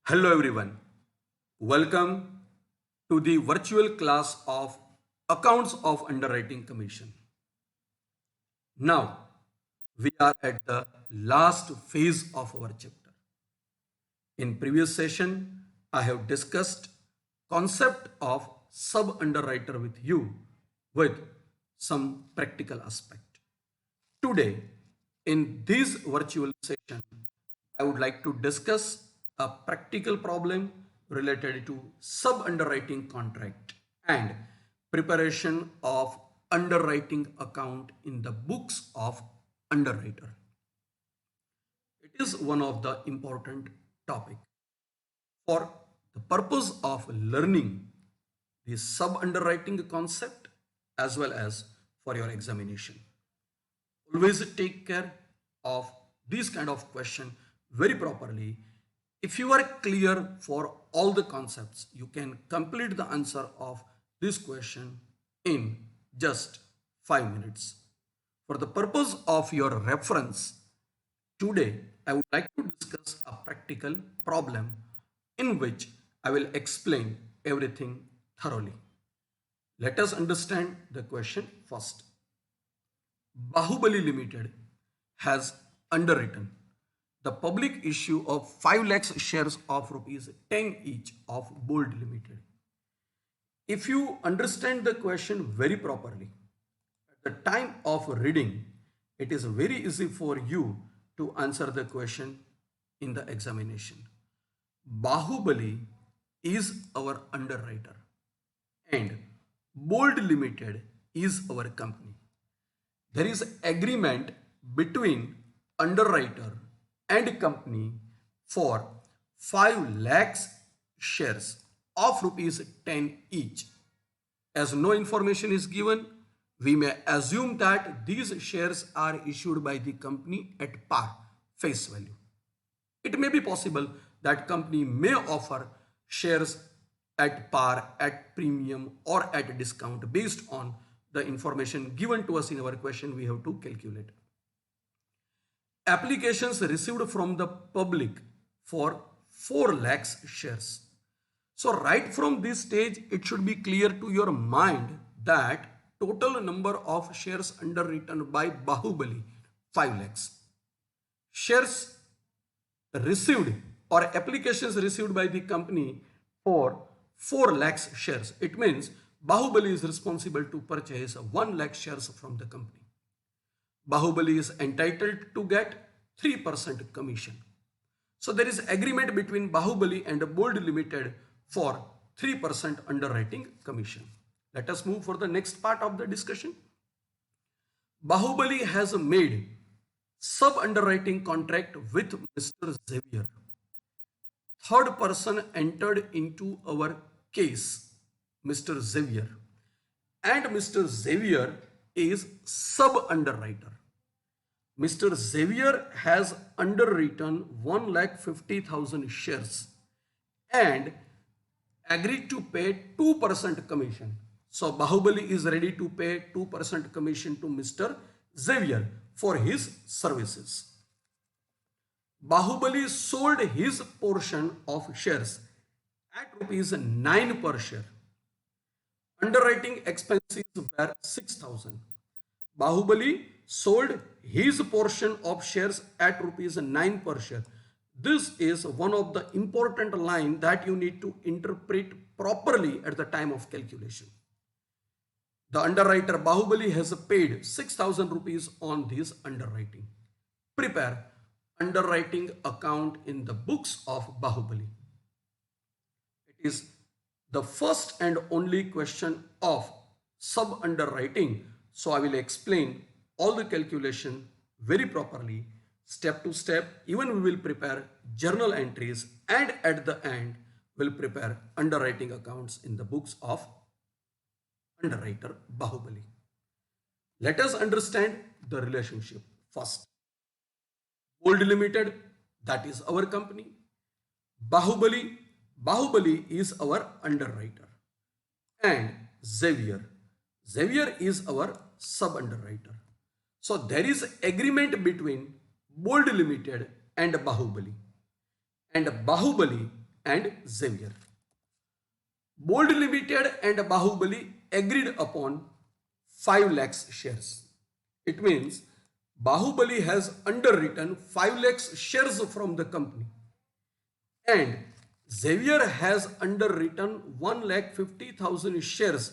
Hello everyone. Welcome to the virtual class of Accounts of Underwriting Commission. Now, we are at the last phase of our chapter. In previous session, I have discussed concept of sub-underwriter with you with some practical aspect. Today, in this virtual session, I would like to discuss a practical problem related to sub-underwriting contract and preparation of underwriting account in the books of underwriter. It is one of the important topic for the purpose of learning the sub-underwriting concept as well as for your examination. Always take care of this kind of question very properly. If you are clear for all the concepts, you can complete the answer of this question in just 5 minutes. For the purpose of your reference, today I would like to discuss a practical problem in which I will explain everything thoroughly. Let us understand the question first. Bahubali Limited has underwritten the public issue of 5 lakhs shares of rupees 10 each of Bold Limited. If you understand the question very properly, at the time of reading, it is very easy for you to answer the question in the examination. Bahubali is our underwriter and Bold Limited is our company. There is agreement between underwriter and company for 5 lakhs shares of rupees 10 each. As no information is given, we may assume that these shares are issued by the company at par, face value. It may be possible that company may offer shares at par, at premium or at discount based on the information given to us in our question. We have to calculate. Applications received from the public for 4 lakhs shares. So right from this stage, it should be clear to your mind that total number of shares underwritten by Bahubali 5 lakhs. Shares received or applications received by the company for 4 lakhs shares. It means Bahubali is responsible to purchase 1 lakh shares from the company. Bahubali is entitled to get 3% commission. So there is agreement between Bahubali and Bold Limited for 3% underwriting commission. Let us move for the next part of the discussion. Bahubali has made sub-underwriting contract with Mr. Xavier. Third person entered into our case, Mr. Xavier. And Mr. Xavier is sub-underwriter. Mr. Xavier has underwritten 1,50,000 shares and agreed to pay 2% commission. So Bahubali is ready to pay 2% commission to Mr. Xavier for his services. Bahubali sold his portion of shares at rupees 9 per share. Underwriting expenses were 6,000. Bahubali sold his portion of shares at rupees 9 per share. This is one of the important line that you need to interpret properly at the time of calculation. The underwriter Bahubali has paid 6,000 rupees on this underwriting. Prepare underwriting account in the books of Bahubali. It is the first and only question of sub-underwriting. So I will explain all the calculation very properly, step to step. Even we will prepare journal entries and at the end will prepare underwriting accounts in the books of underwriter Bahubali. Let us understand the relationship first. Bold Limited, that is our company. Bahubali is our underwriter. And Xavier is our sub-underwriter. So there is agreement between Bold Limited and Bahubali. And Bahubali and Xavier. Bold Limited and Bahubali agreed upon 5 lakhs shares. It means Bahubali has underwritten 5 lakhs shares from the company and Xavier has underwritten 1,50,000 shares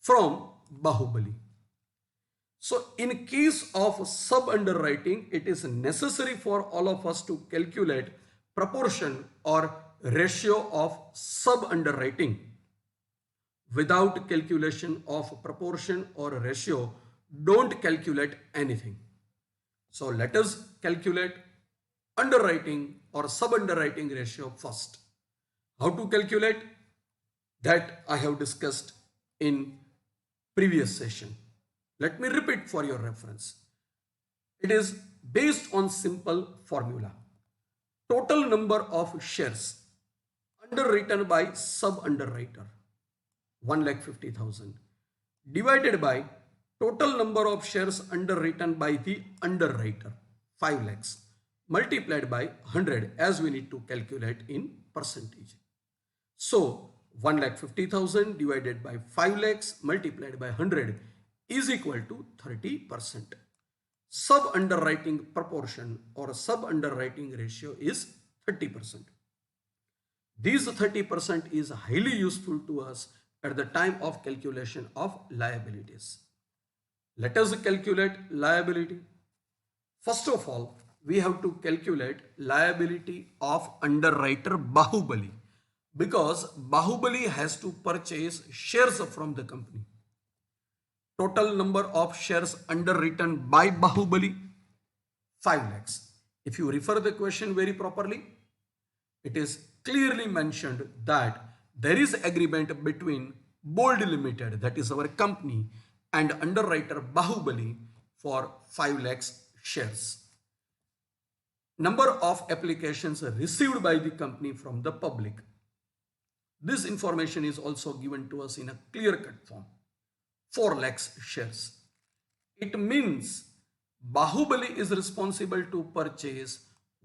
from Bahubali. So in case of sub-underwriting, it is necessary for all of us to calculate proportion or ratio of sub-underwriting. Without calculation of proportion or ratio, don't calculate anything. So let us calculate underwriting or sub-underwriting ratio first. How to calculate? That I have discussed in previous session. Let me repeat for your reference. It is based on simple formula. Total number of shares underwritten by sub-underwriter 1,50,000 divided by total number of shares underwritten by the underwriter 5 lakhs multiplied by 100 as we need to calculate in percentage. So 1,50,000 divided by 5 lakhs multiplied by 100 is equal to 30%. Sub-underwriting proportion or sub-underwriting ratio is 30%. This 30% is highly useful to us at the time of calculation of liabilities. Let us calculate liability. First of all, we have to calculate liability of underwriter Bahubali because Bahubali has to purchase shares from the company. Total number of shares underwritten by Bahubali 5 lakhs. If you refer the question very properly, it is clearly mentioned that there is agreement between Bold Limited, that is our company, and underwriter Bahubali for 5 lakhs shares. Number of applications received by the company from the public. This information is also given to us in a clear-cut form. 4 lakhs shares. It means Bahubali is responsible to purchase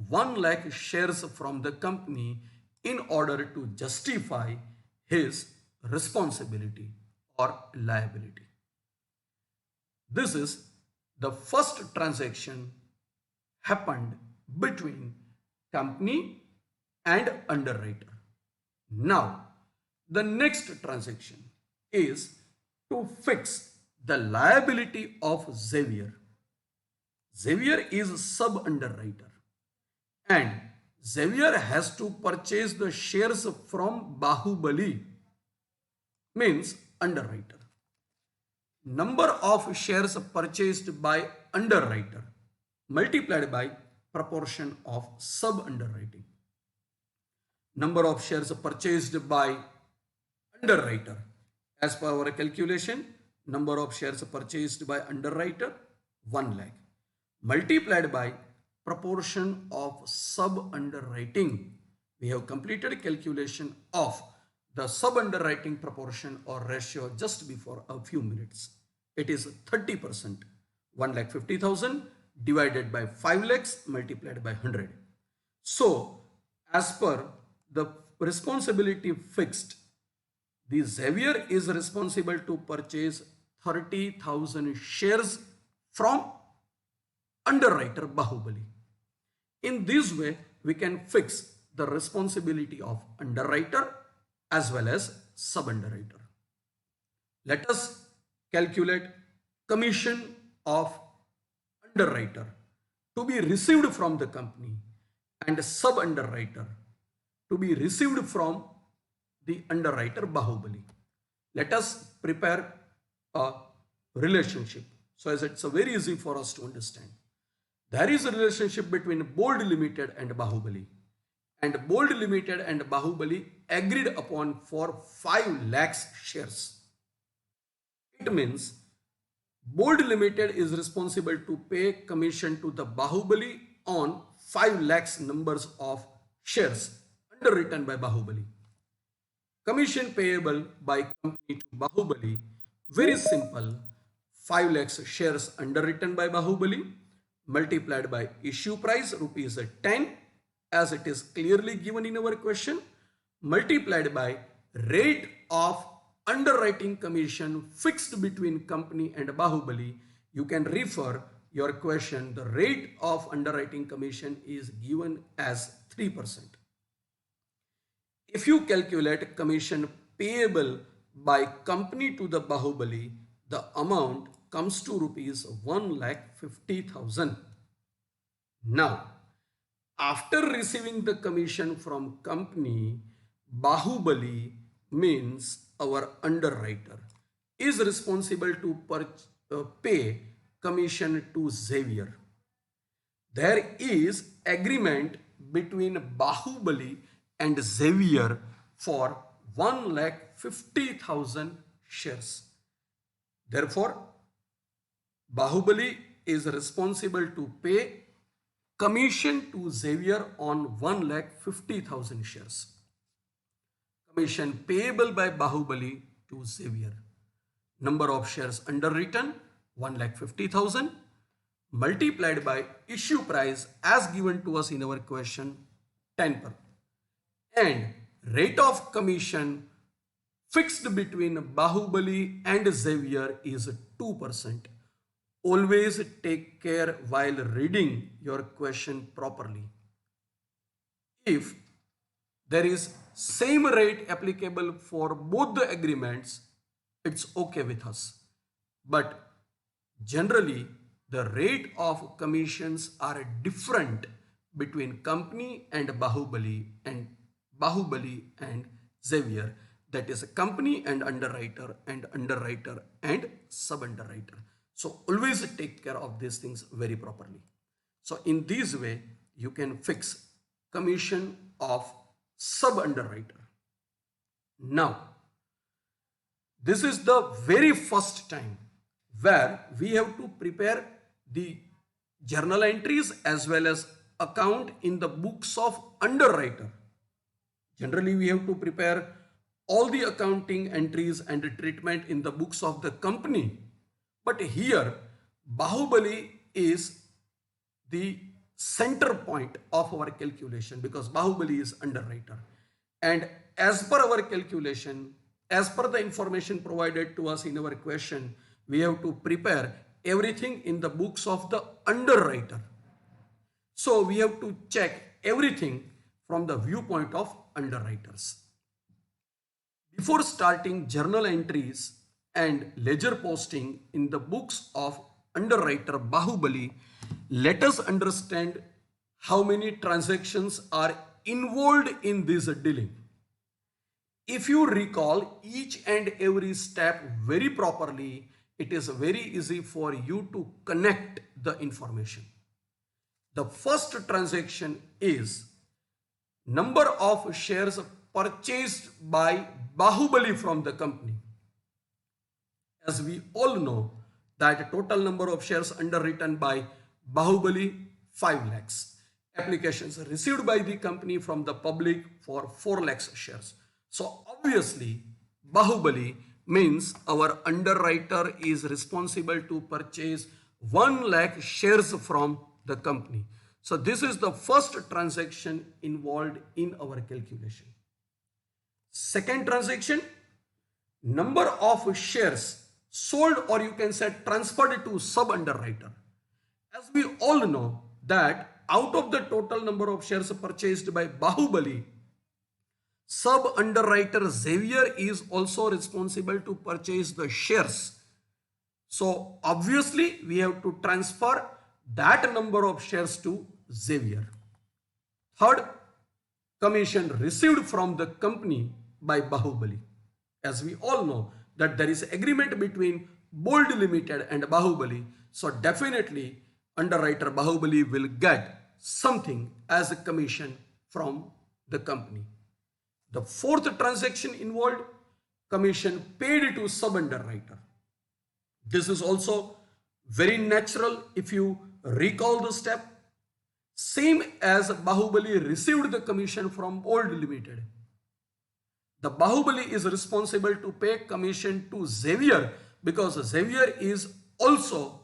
1 lakh shares from the company in order to justify his responsibility or liability. This is the first transaction happened between company and underwriter. Now, the next transaction is to fix the liability of Xavier. Xavier is sub-underwriter and Xavier has to purchase the shares from Bahubali, means underwriter. Number of shares purchased by underwriter multiplied by proportion of sub-underwriting. Number of shares purchased by underwriter. As per our calculation, number of shares purchased by underwriter 1 lakh multiplied by proportion of sub-underwriting. We have completed calculation of the sub-underwriting proportion or ratio just before a few minutes. It is 30%. 1,50,000 divided by 5 lakhs multiplied by 100. So, as per the responsibility fixed, the Xavier is responsible to purchase 30,000 shares from underwriter Bahubali. In this way, we can fix the responsibility of underwriter as well as sub-underwriter. Let us calculate commission of underwriter to be received from the company and sub-underwriter to be received from the underwriter Bahubali. Let us prepare a relationship so as it's very easy for us to understand. There is a relationship between Bold Limited and Bahubali, and Bold Limited and Bahubali agreed upon for 5 lakhs shares. It means Bold Limited is responsible to pay commission to the Bahubali on 5 lakhs numbers of shares underwritten by Bahubali. Commission payable by company to Bahubali, very simple, 5 lakhs shares underwritten by Bahubali multiplied by issue price rupees 10 as it is clearly given in our question multiplied by rate of underwriting commission fixed between company and Bahubali. You can refer your question. The rate of underwriting commission is given as 3%. If you calculate commission payable by company to the Bahubali, the amount comes to rupees 1,50,000. Now, after receiving the commission from company, Bahubali means our underwriter is responsible to pay commission to Xavier. There is agreement between Bahubali and Xavier for 1,50,000 shares. Therefore, Bahubali is responsible to pay commission to Xavier on 1,50,000 shares. Commission payable by Bahubali to Xavier. Number of shares underwritten 1,50,000 multiplied by issue price as given to us in our question 10%. And rate of commission fixed between Bahubali and Xavier is 2%. Always take care while reading your question properly. If there is same rate applicable for both the agreements, it's okay with us. But generally, the rate of commissions are different between company and Bahubali and Xavier. That is a company and underwriter and sub-underwriter. So always take care of these things very properly. So in this way, you can fix commission of sub-underwriter. Now, this is the very first time where we have to prepare the journal entries as well as account in the books of underwriter. Generally, we have to prepare all the accounting entries and treatment in the books of the company. But here, Bahubali is the center point of our calculation because Bahubali is underwriter. And as per our calculation, as per the information provided to us in our question, we have to prepare everything in the books of the underwriter. So we have to check everything from the viewpoint of underwriters. Before starting journal entries and ledger posting in the books of underwriter Bahubali, let us understand how many transactions are involved in this dealing. If you recall each and every step very properly, it is very easy for you to connect the information. The first transaction is number of shares purchased by Bahubali from the company. As we all know that total number of shares underwritten by Bahubali 5 lakhs. Applications received by the company from the public for 4 lakhs shares. So obviously Bahubali means our underwriter is responsible to purchase 1 lakh shares from the company. So this is the first transaction involved in our calculation. Second transaction, number of shares sold or you can say transferred to sub-underwriter. As we all know that out of the total number of shares purchased by Bahubali, sub-underwriter Xavier is also responsible to purchase the shares. So obviously we have to transfer that number of shares to Xavier. Third, commission received from the company by Bahubali. As we all know that there is agreement between Bold Limited and Bahubali. So definitely underwriter Bahubali will get something as a commission from the company. The fourth transaction involved commission paid to sub-underwriter. This is also very natural if you recall the step. Same as Bahubali received the commission from Bold Limited. The Bahubali is responsible to pay commission to Xavier because Xavier is also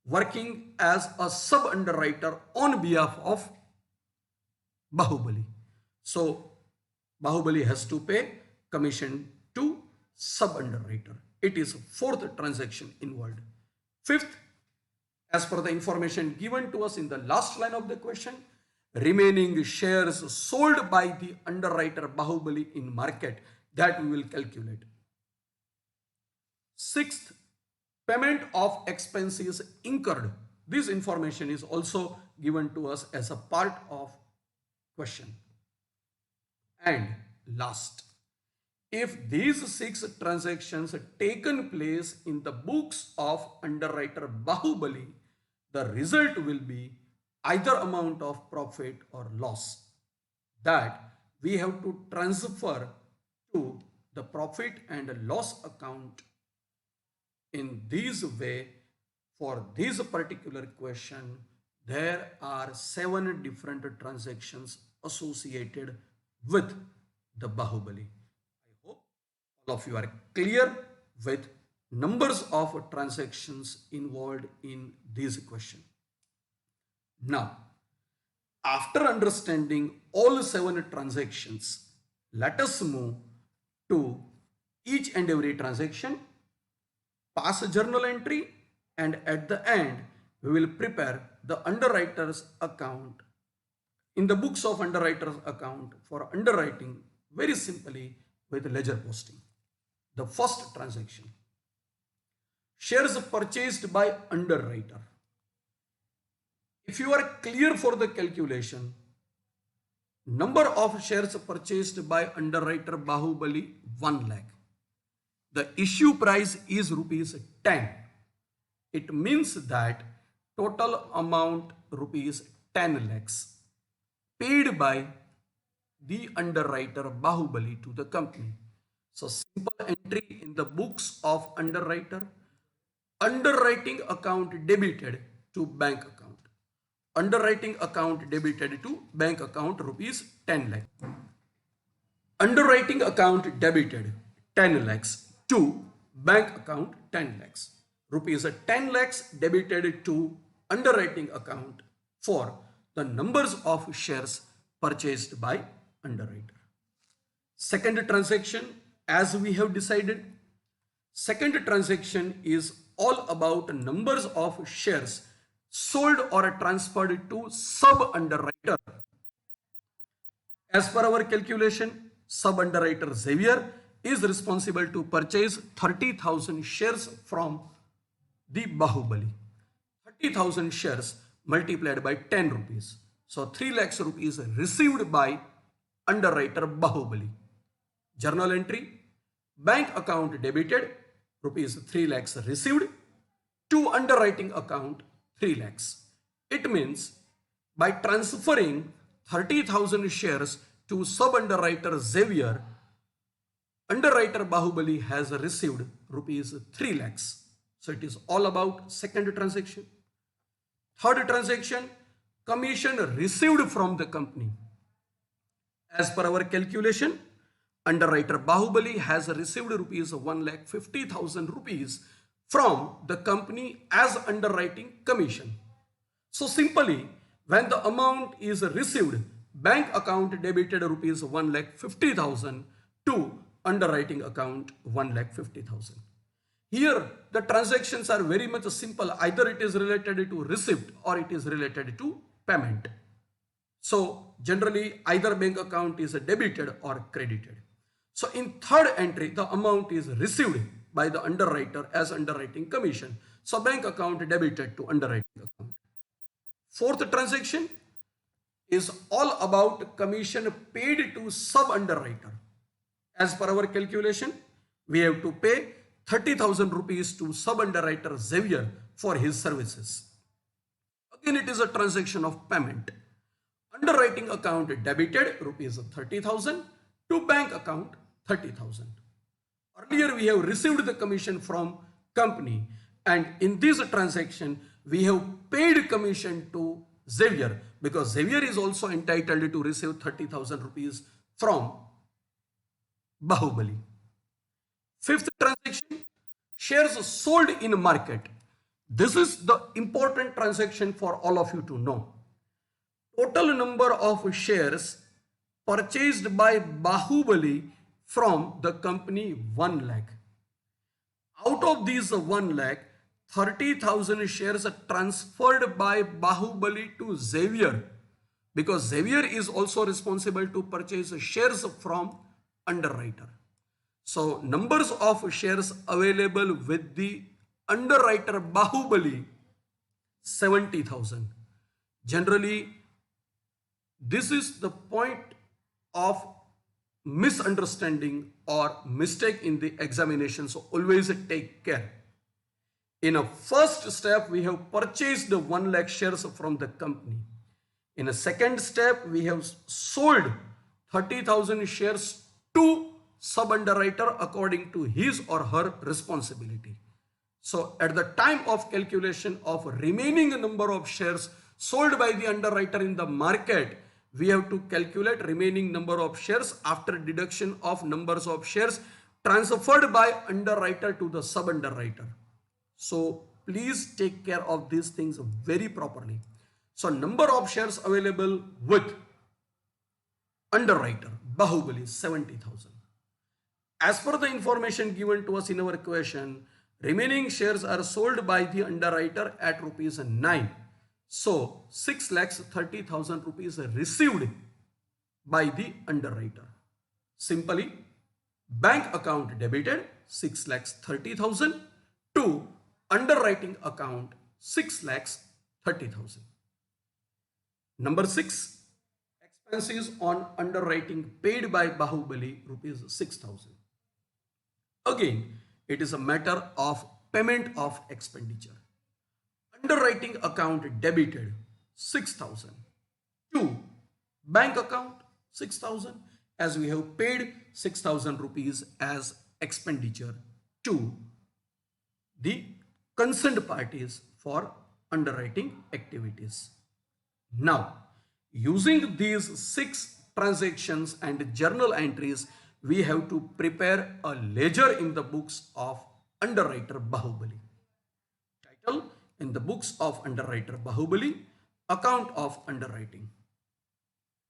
working as a sub-underwriter on behalf of Bahubali. So Bahubali has to pay commission to sub-underwriter. It is fourth transaction involved. Fifth, as per the information given to us in the last line of the question, remaining shares sold by the underwriter Bahubali in market, that we will calculate. Sixth, payment of expenses incurred. This information is also given to us as a part of question. And last, if these six transactions taken place in the books of underwriter Bahubali, the result will be either amount of profit or loss that we have to transfer to the profit and loss account. In this way, for this particular question, there are 7 different transactions associated with the Bahubali. I hope all of you are clear with numbers of transactions involved in this question. Now, after understanding all 7 transactions, let us move to each and every transaction, pass a journal entry, and at the end, we will prepare the underwriter's account in the books of underwriter's account for underwriting very simply with ledger posting. The first transaction, shares purchased by underwriter. If you are clear for the calculation, number of shares purchased by underwriter Bahubali 1 lakh. The issue price is rupees 10. It means that total amount rupees 10 lakhs paid by the underwriter Bahubali to the company. So simple entry in the books of underwriter, underwriting account debited to bank account. Underwriting account debited to bank account rupees 10 lakh. Underwriting account debited 10 lakhs to bank account 10 lakhs. Rupees 10 lakhs debited to underwriting account for the numbers of shares purchased by underwriter. Second transaction, as we have decided, second transaction is all about numbers of shares sold or transferred to sub-underwriter. As per our calculation, sub-underwriter Xavier is responsible to purchase 30,000 shares from the Bahubali. 30,000 shares multiplied by 10 rupees. So 3 lakhs rupees received by underwriter Bahubali. Journal entry, bank account debited, rupees 3 lakhs received, to underwriting account 3 lakhs. It means by transferring 30,000 shares to sub-underwriter Xavier, underwriter Bahubali has received rupees 3 lakhs. So it is all about second transaction. Third transaction, commission received from the company. As per our calculation, underwriter Bahubali has received rupees 1,50,000 rupees from the company as underwriting commission. So simply, when the amount is received, bank account debited rupees 1,50,000 to underwriting account 1,50,000. Here, the transactions are very much simple. Either it is related to receipt or it is related to payment. So generally, either bank account is debited or credited. So in third entry, the amount is received by the underwriter as underwriting commission. So bank account debited to underwriting account. Fourth transaction is all about commission paid to sub-underwriter. As per our calculation, we have to pay 30,000 rupees to sub-underwriter Xavier for his services. Again, it is a transaction of payment. Underwriting account debited rupees 30,000 to bank account 30,000. Earlier, we have received the commission from company, and in this transaction, we have paid commission to Xavier because Xavier is also entitled to receive 30,000 rupees from Bahubali. Fifth transaction, shares sold in market. This is the important transaction for all of you to know. Total number of shares purchased by Bahubali from the company 1 lakh. Out of these 1 lakh, 30,000 shares are transferred by Bahubali to Xavier, because Xavier is also responsible to purchase shares from underwriter. So numbers of shares available with the underwriter Bahubali 70,000. Generally, this is the point of misunderstanding or mistake in the examination. So always take care. In a first step, we have purchased the 1 lakh shares from the company. In a second step, we have sold 30,000 shares to sub-underwriter according to his or her responsibility. So at the time of calculation of remaining number of shares sold by the underwriter in the market, we have to calculate remaining number of shares after deduction of numbers of shares transferred by underwriter to the sub-underwriter. So please take care of these things very properly. So number of shares available with underwriter Bahubali 70,000. As per the information given to us in our question, remaining shares are sold by the underwriter at rupees 9. So 6,30,000 rupees received by the underwriter. Simply, bank account debited 6,30,000 to underwriting account 6,30,000. Number 6, expenses on underwriting paid by Bahubali rupees 6,000. Again, it is a matter of payment of expenditure. Underwriting account debited 6,000 to bank account 6,000, as we have paid 6,000 rupees as expenditure to the concerned parties for underwriting activities. Now, using these 6 transactions and journal entries, we have to prepare a ledger in the books of underwriter Bahubali. Title in the books of underwriter Bahubali, account of underwriting.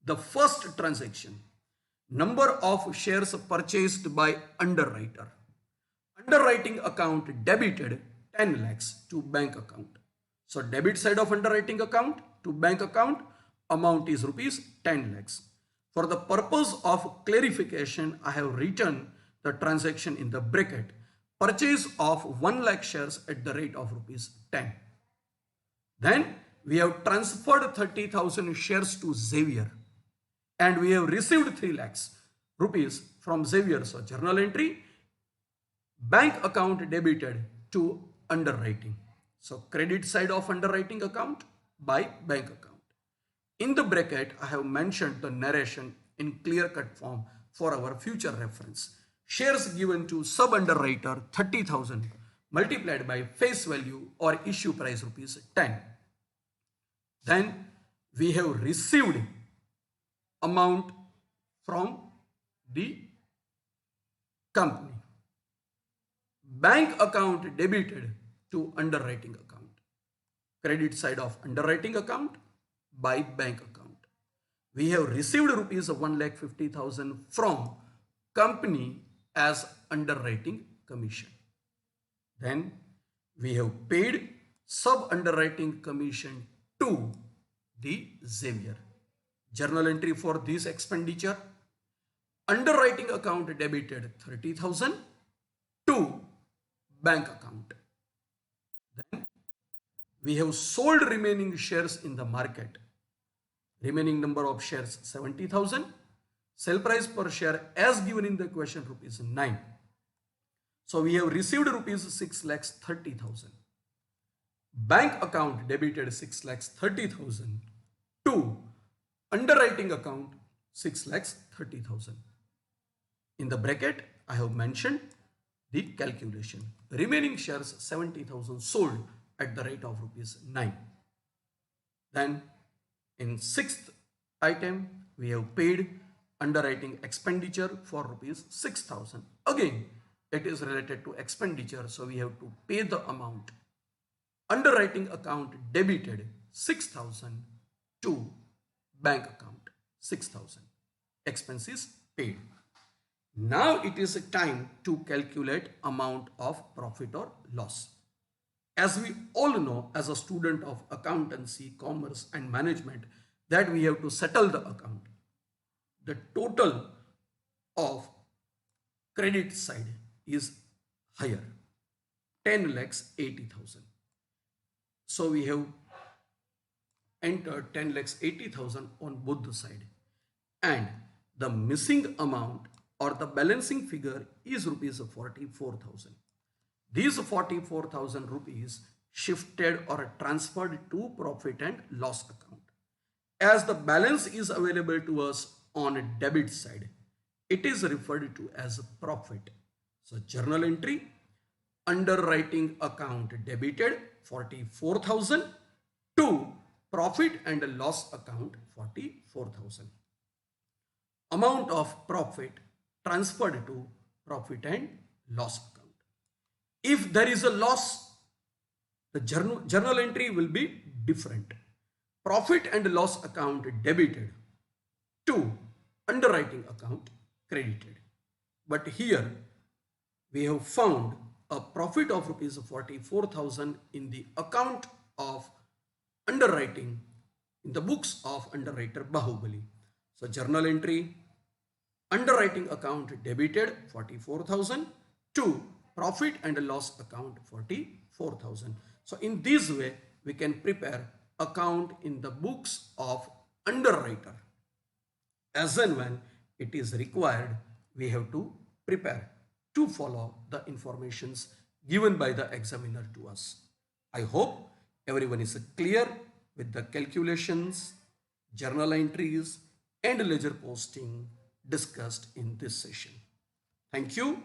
The first transaction, number of shares purchased by underwriter. Underwriting account debited 10 lakhs to bank account. So debit side of underwriting account to bank account, amount is rupees 10 lakhs. For the purpose of clarification, I have written the transaction in the bracket. Purchase of 1 lakh shares at the rate of rupees 10. Then we have transferred 30,000 shares to Xavier and we have received 3 lakhs rupees from Xavier. So journal entry, bank account debited to underwriting. So credit side of underwriting account by bank account. In the bracket, I have mentioned the narration in clear-cut form for our future reference. Shares given to sub-underwriter 30,000 multiplied by face value or issue price rupees 10. Then we have received amount from the company. Bank account debited to underwriting account. Credit side of underwriting account by bank account. We have received rupees 1,50,000 from company as underwriting commission. Then we have paid sub-underwriting commission to the Xavier. Journal entry for this expenditure. Underwriting account debited 30,000 to bank account. Then we have sold remaining shares in the market. Remaining number of shares 70,000. Sell price per share as given in the question rupees 9. So we have received rupees 6,30,000. Bank account debited 6,30,000 to underwriting account 6,30,000. In the bracket, I have mentioned the calculation. Remaining shares 70,000 sold at the rate of rupees 9. Then in 6th item, we have paid underwriting expenditure for rupees 6,000. Again, it is related to expenditure, so we have to pay the amount. Underwriting account debited 6,000 to bank account 6,000. expenses paid. Now it is a time to calculate amount of profit or loss. As we all know, as a student of accountancy, commerce and management, that we have to settle the account. The total of credit side is higher, 10 lakhs 80,000. So we have entered 10 lakhs 80,000 on both the side, and the missing amount or the balancing figure is rupees 44,000. These 44,000 rupees shifted or transferred to profit and loss account. As the balance is available to us on a debit side, it is referred to as profit. So journal entry, underwriting account debited 44,000 to profit and loss account 44,000. Amount of profit transferred to profit and loss account. If there is a loss, the journal entry will be different. Profit and loss account debited to underwriting account credited. But here we have found a profit of rupees 44,000 in the account of underwriting in the books of underwriter Bahubali. So journal entry, underwriting account debited 44,000 to profit and loss account 44,000. So in this way we can prepare account in the books of underwriter. As and when it is required, we have to prepare to follow the informations given by the examiner to us. I hope everyone is clear with the calculations, journal entries and ledger posting discussed in this session. Thank you.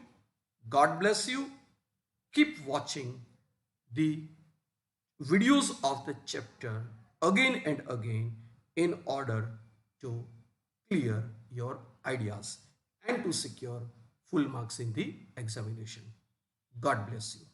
God bless you. Keep watching the videos of the chapter again and again in order to clear your ideas and to secure full marks in the examination. God bless you.